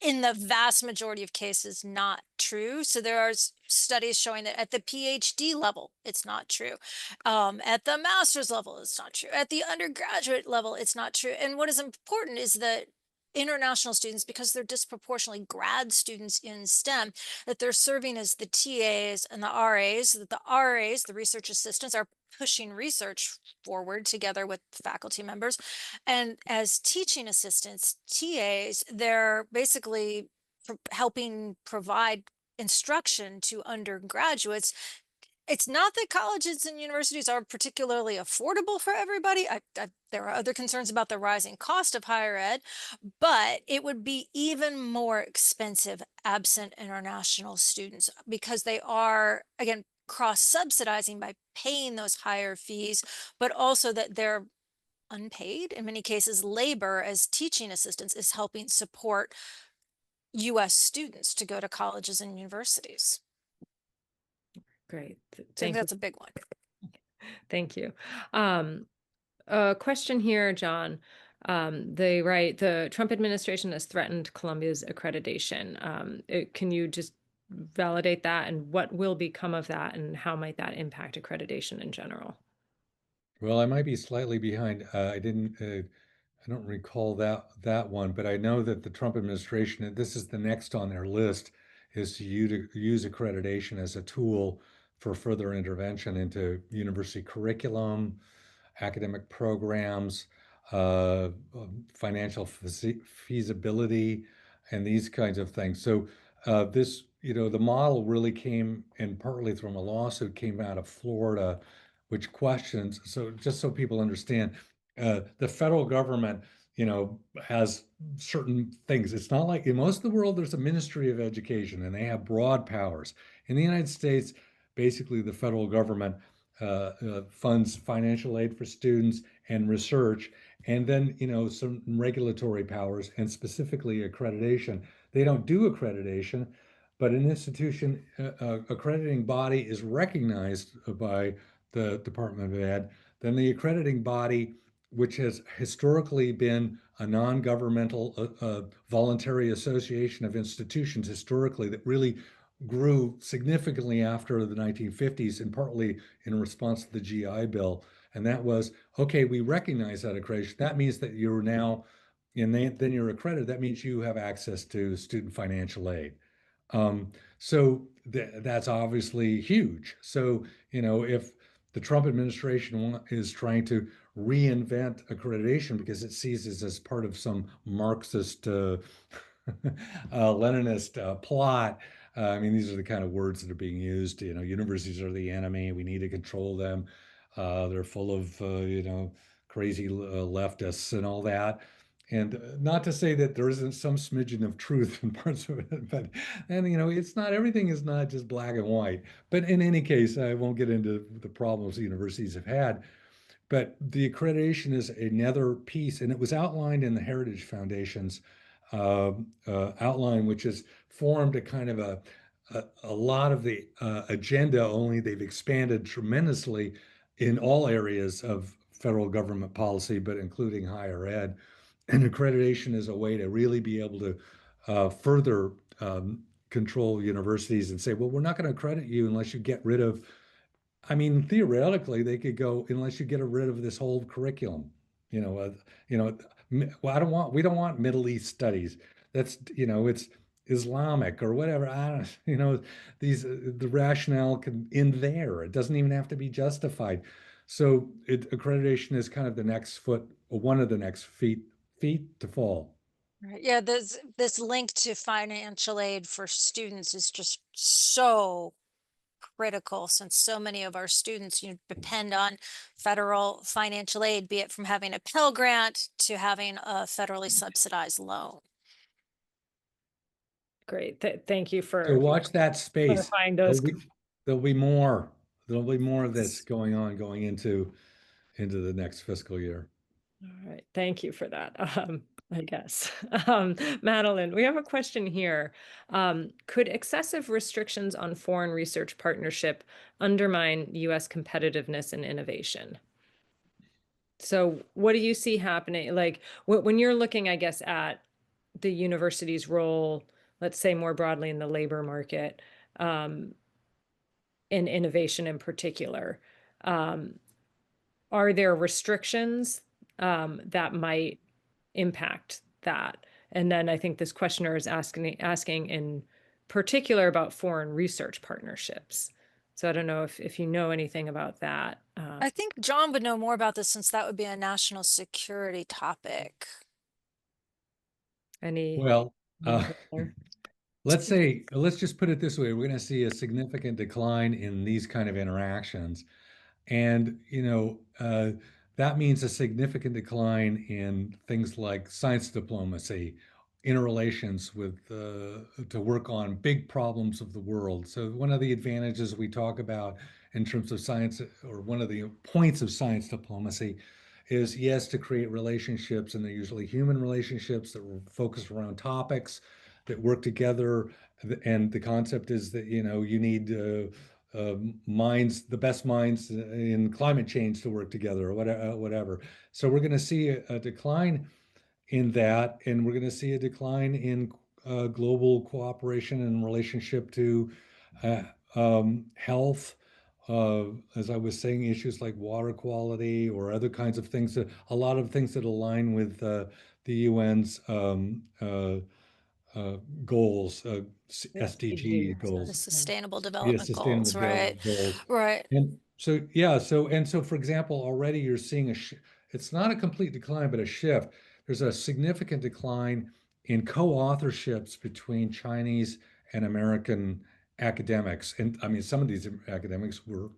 in the vast majority of cases not true. So there are studies showing that at the PhD level, it's not true. At the master's level, it's not true. At the undergraduate level, it's not true. And what is important is that international students, because they're disproportionately grad students in STEM, that they're serving as the TAs and the RAs, that the RAs, the research assistants, are pushing research forward together with faculty members. And as teaching assistants, TAs, they're basically helping provide instruction to undergraduates. It's not that colleges and universities are particularly affordable for everybody. There are other concerns about the rising cost of higher ed, but it would be even more expensive absent international students, because they are, again, cross-subsidizing by paying those higher fees, but also that they're unpaid, in many cases, labor as teaching assistants is helping support US students to go to colleges and universities. Great. So I think Thank you. that's a big one. Thank you. A question here, John. They write, the Trump administration has threatened Columbia's accreditation. Can you just validate that, and what will become of that, and how might that impact accreditation in general? Well, I might be slightly behind. I don't recall that one, but I know that the Trump administration, and this is the next on their list, is to use accreditation as a tool for further intervention into university curriculum, academic programs, financial feasibility, and these kinds of things. So this, the model really came, and partly from a lawsuit came out of Florida, which questions. So just so people understand, the federal government, has certain things. It's not like in most of the world, there's a Ministry of Education and they have broad powers. In the United States, basically the federal government funds financial aid for students and research, and then some regulatory powers and specifically accreditation. They don't do accreditation, but an institution, accrediting body is recognized by the Department of Ed. Then the accrediting body, which has historically been a non-governmental voluntary association of institutions historically that really grew significantly after the 1950s and partly in response to the GI Bill. And that was, okay, we recognize that accreditation. That means that you're now, and then you're accredited. That means you have access to student financial aid. So that's obviously huge. So, if the Trump administration is trying to reinvent accreditation because it sees it as part of some Marxist, Leninist plot. I mean, these are the kind of words that are being used. Universities are the enemy. We need to control them. They're full of, crazy leftists and all that. And not to say that there isn't some smidgen of truth in parts of it, but it's not, everything is not just black and white. But in any case, I won't get into the problems universities have had. But the accreditation is another piece, and it was outlined in the Heritage Foundation's outline, which has formed a kind of a lot of the agenda, only they've expanded tremendously in all areas of federal government policy, but including higher ed. And accreditation is a way to really be able to further control universities and say, well, we're not going to accredit you unless you get rid of, I mean, theoretically, they could go unless you get rid of this whole curriculum. Well, we don't want Middle East studies. That's, it's Islamic or whatever. I don't, the rationale can in there. It doesn't even have to be justified. So accreditation is kind of the next foot, or one of the next feet to fall. Right. Yeah, this link to financial aid for students is just so critical, since so many of our students, depend on federal financial aid, be it from having a Pell Grant to having a federally subsidized loan. Great. Thank you So for watch that space. clarifying There'll those. be, there'll be more. There'll be more of this going on going into the next fiscal year. All right. Thank you for that. I guess. Madeline, we have a question here. Could excessive restrictions on foreign research partnership undermine US competitiveness and innovation? So what do you see happening? Like when you're looking, I guess, at the university's role, let's say more broadly in the labor market, in innovation in particular, are there restrictions that might impact that? And then I think this questioner is asking in particular about foreign research partnerships. So I don't know if you know anything about that. I think John would know more about this since that would be a national security topic. Any Well, uh, input there? let's just put it this way. We're going to see a significant decline in these kind of interactions. And, that means a significant decline in things like science diplomacy, interrelations with, to work on big problems of the world. So, one of the advantages we talk about in terms of science, or one of the points of science diplomacy, is yes, to create relationships, and they're usually human relationships that will focus around topics that work together. And the concept is that, you need minds, the best minds in climate change to work together, or whatever. So we're going to see a decline in that, and we're going to see a decline in global cooperation in relationship to uh, health. As I was saying, issues like water quality or other kinds of things, a lot of things that align with the UN's uh, goals, SDG The goals. Sustainable Yes, Development sustainable Goals, right? development goals. Right. And so, yeah, so for example, already you're seeing it's not a complete decline, but a shift. There's a significant decline in co-authorships between Chinese and American academics. And I mean, some of these academics were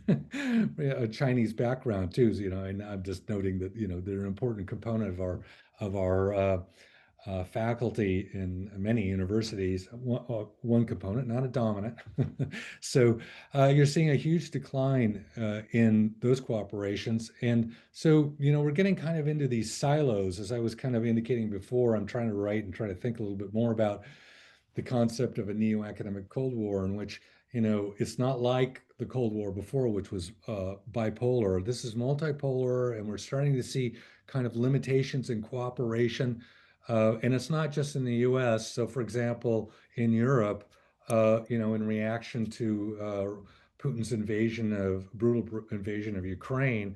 a Chinese background too, and I'm just noting that, they're an important component of our faculty in many universities, one component, not a dominant. So you're seeing a huge decline in those cooperations. And so, we're getting kind of into these silos, as I was kind of indicating before. I'm trying to write and try to think a little bit more about the concept of a neo-academic Cold War, in which, it's not like the Cold War before, which was bipolar. This is multipolar, and we're starting to see kind of limitations in cooperation. And it's not just in the US. So, for example, in Europe, in reaction to Putin's brutal invasion of Ukraine,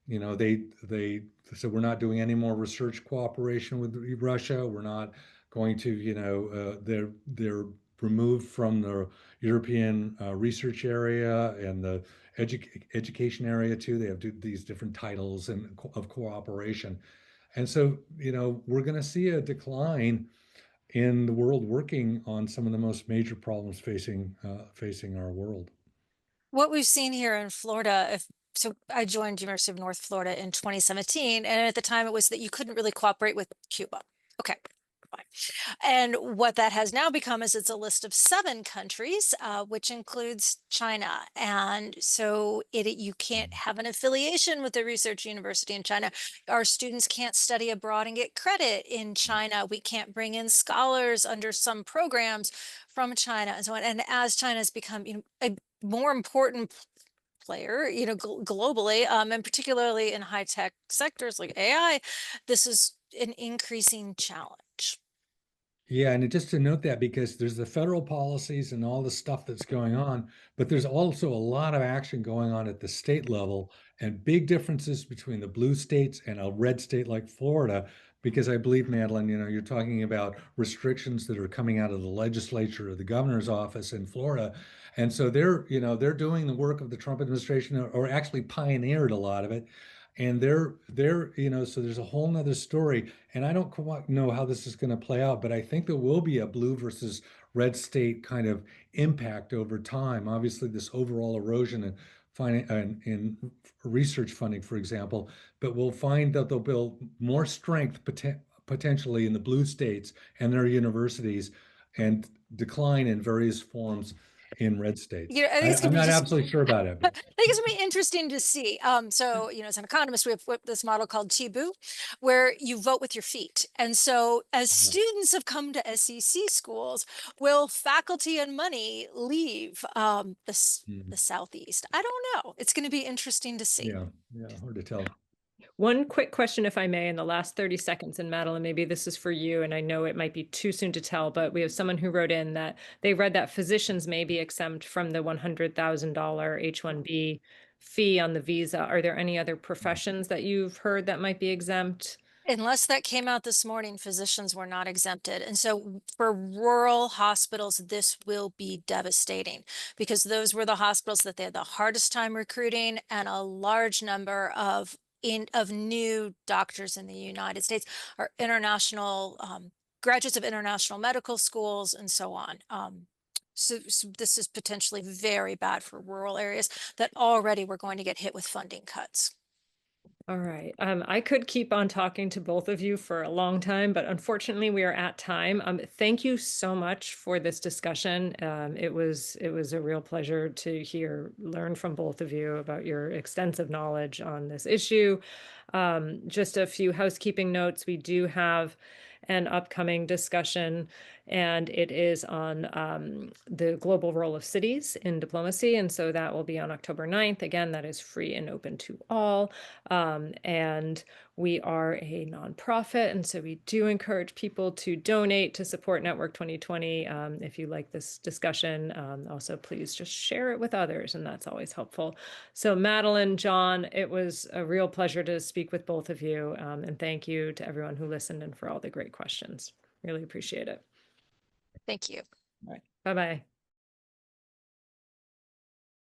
they said we're not doing any more research cooperation with Russia. We're not going to, they're removed from the European research area and the education area too. They have these different titles of cooperation. And so, we're going to see a decline in the world working on some of the most major problems facing our world. What we've seen here in Florida, so I joined University of North Florida in 2017, and at the time it was that you couldn't really cooperate with Cuba. Okay, fine. And what that has now become is it's a list of 7 countries, which includes China. And so you can't have an affiliation with a research university in China. Our students can't study abroad and get credit in China. We can't bring in scholars under some programs from China and so on. And as China has become, a more important player, globally, and particularly in high tech sectors like AI, this is an increasing challenge. Yeah, and just to note that, because there's the federal policies and all the stuff that's going on, but there's also a lot of action going on at the state level, and big differences between the blue states and a red state like Florida. Because I believe, Madeline, you're talking about restrictions that are coming out of the legislature or the governor's office in Florida. And so they're doing the work of the Trump administration, or actually pioneered a lot of it. And so there's a whole nother story. And I don't quite know how this is going to play out, but I think there will be a blue versus red state kind of impact over time. Obviously, this overall erosion in research funding, for example, but we'll find that they'll build more strength potentially in the blue states and their universities, and decline in various forms in red states. I think it's I'm gonna be not just absolutely sure about it, I but think it's gonna be interesting to see. So, as an economist, we have this model called Tibu, where you vote with your feet. And so, as students have come to SEC schools, will faculty and money leave the Southeast? I don't know. It's going to be interesting to see. yeah, hard to tell. One quick question, if I may, in the last 30 seconds, and Madeline, maybe this is for you, and I know it might be too soon to tell, but we have someone who wrote in that they read that physicians may be exempt from the $100,000 H-1B fee on the visa. Are there any other professions that you've heard that might be exempt? Unless that came out this morning, physicians were not exempted. And so for rural hospitals, this will be devastating because those were the hospitals that they had the hardest time recruiting, and a large number of new doctors in the United States are international graduates of international medical schools and so on. So this is potentially very bad for rural areas that already were going to get hit with funding cuts. All right. I could keep on talking to both of you for a long time, but unfortunately we are at time. Thank you so much for this discussion. It was a real pleasure to learn from both of you about your extensive knowledge on this issue. Just a few housekeeping notes. We do have an upcoming discussion, and it is on the global role of cities in diplomacy. And so that will be on October 9th. Again, that is free and open to all. And we are a nonprofit, and so we do encourage people to donate to support Network 2020. If you like this discussion, also please just share it with others, and that's always helpful. So Madeline, John, it was a real pleasure to speak with both of you, and thank you to everyone who listened and for all the great questions. Really appreciate it. Thank you. All right. Bye-bye.